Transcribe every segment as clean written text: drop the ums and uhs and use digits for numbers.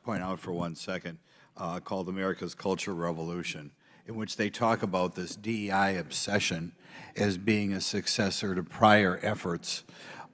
point out for 1 second, called America's Culture Revolution, in which they talk about this DEI obsession as being a successor to prior efforts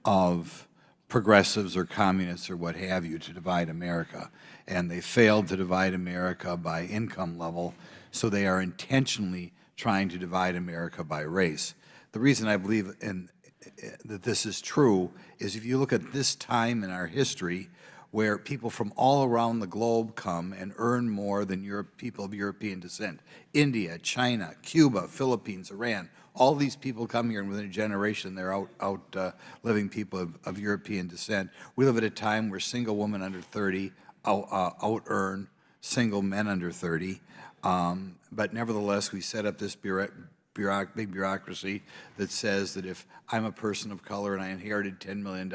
of progressives or communists or what have you to divide America. And they failed to divide America by income level, so they are intentionally trying to divide America by race. The reason I believe that this is true is if you look at this time in our history where people from all around the globe come and earn more than people of European descent. India, China, Cuba, Philippines, Iran, all these people come here, and within a generation they're out living people of European descent. We live at a time where single women under 30 out-earn single men under 30. But nevertheless, we set up this big bureaucracy that says that if I'm a person of color and I inherited $10 million,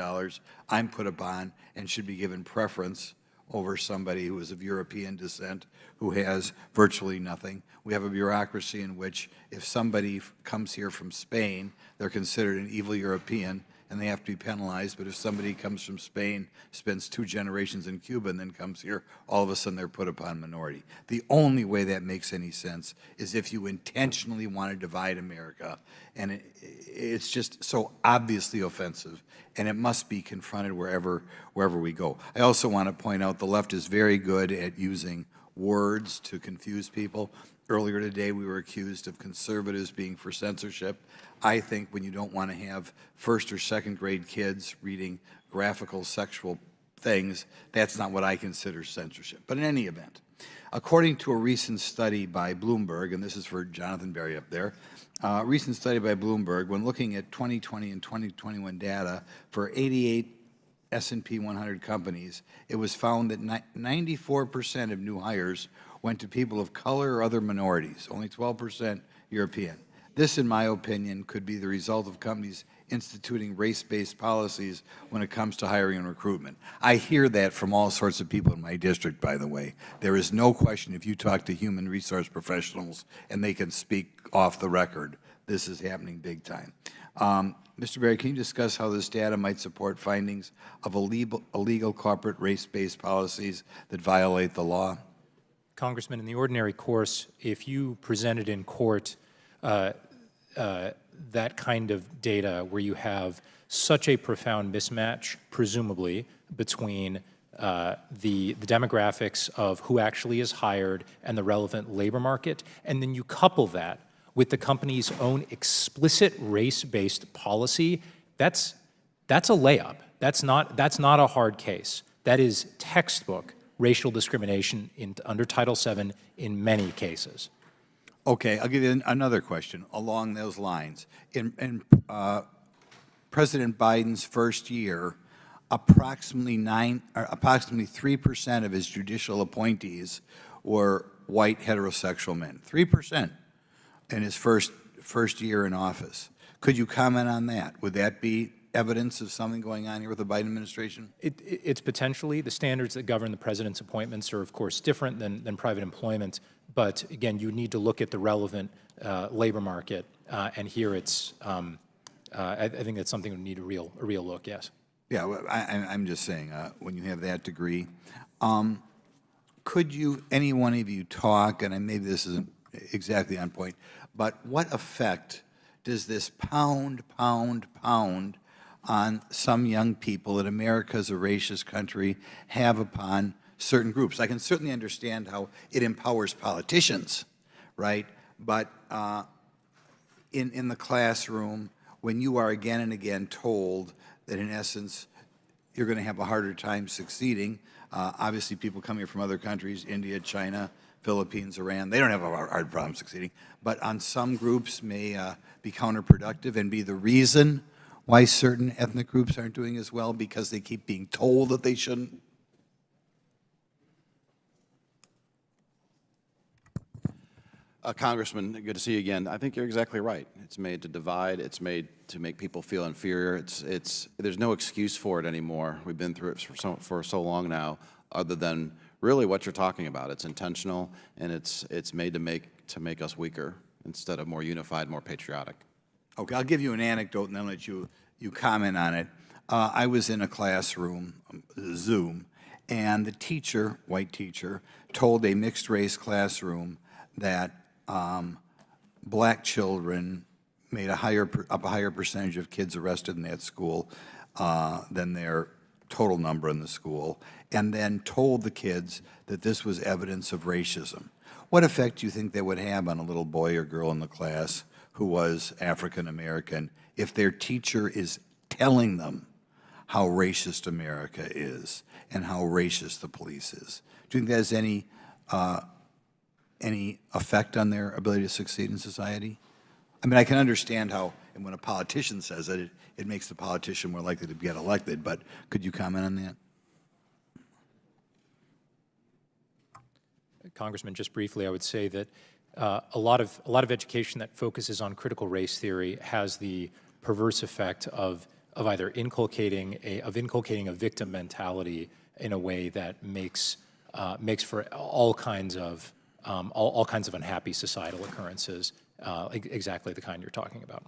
I'm put upon and should be given preference over somebody who is of European descent who has virtually nothing. We have a bureaucracy in which if somebody comes here from Spain, they're considered an evil European and they have to be penalized. But if somebody comes from Spain, spends 2 generations in Cuba, and then comes here, all of a sudden they're put upon minority. The only way that makes any sense is if you intentionally want to divide America, and it's just so obviously offensive, and it must be confronted wherever we go. I also want to point out the left is very good at using words to confuse people. Earlier today, we were accused of conservatives being for censorship. I think when you don't want to have first or second grade kids reading graphical sexual things, that's not what I consider censorship. But in any event, according to a recent study by Bloomberg, and this is for Jonathan Berry up there, a recent study by Bloomberg, when looking at 2020 and 2021 data for 88 S&P 100 companies, it was found that 94% of new hires went to people of color or other minorities, only 12% European. This, in my opinion, could be the result of companies instituting race-based policies when it comes to hiring and recruitment. I hear that from all sorts of people in my district, by the way. There is no question if you talk to human resource professionals and they can speak off the record, this is happening big time. Mr. Berry, can you discuss how this data might support findings of illegal corporate race-based policies that violate the law? Congressman, in the ordinary course, if you presented in court that kind of data where you have such a profound mismatch, presumably, between the demographics of who actually is hired and the relevant labor market, and then you couple that with the company's own explicit race-based policy, that's a layup. That's not a hard case. That is textbook racial discrimination under Title VII in many cases. Okay, I'll give you another question along those lines. In President Biden's first year, approximately 3% of his judicial appointees were white heterosexual men. 3% in his first year in office. Could you comment on that? Would that be evidence of something going on here with the Biden administration? It's potentially. The standards that govern the president's appointments are, of course, different than private employment. But again, you need to look at the relevant labor market, and here it's. I think that's something we need a real look. Yes. Yeah, well, I'm just saying when you have that degree, could you, any one of you, talk? And maybe this isn't exactly on point, but what effect does this pound on some young people that America is a racist country have upon certain groups? I can certainly understand how it empowers politicians, right? But in the classroom, when you are again and again told that in essence you're going to have a harder time succeeding, obviously people come here from other countries, India, China, Philippines, Iran, they don't have a hard problem succeeding, but on some groups may be counterproductive and be the reason why certain ethnic groups aren't doing as well because they keep being told that they shouldn't? Congressman, good to see you again. I think you're exactly right. It's made to divide. It's made to make people feel inferior. There's no excuse for it anymore. We've been through it for so long now, other than really what you're talking about. It's intentional, and it's made to make us weaker instead of more unified, more patriotic. Okay, I'll give you an anecdote and then let you comment on it. I was in a classroom, Zoom, and the teacher, white teacher, told a mixed-race classroom that black children made a higher percentage of kids arrested in that school than their total number in the school, and then told the kids that this was evidence of racism. What effect do you think that would have on a little boy or girl in the class who was African American if their teacher is telling them how racist America is and how racist the police is? Do you think that has any effect on their ability to succeed in society? I mean, I can understand how, and when a politician says it, it makes the politician more likely to get elected, but could you comment on that? Congressman, just briefly, I would say that a lot of education that focuses on critical race theory has the perverse effect of either inculcating a victim mentality in a way that makes for all kinds of unhappy societal occurrences, exactly the kind you're talking about.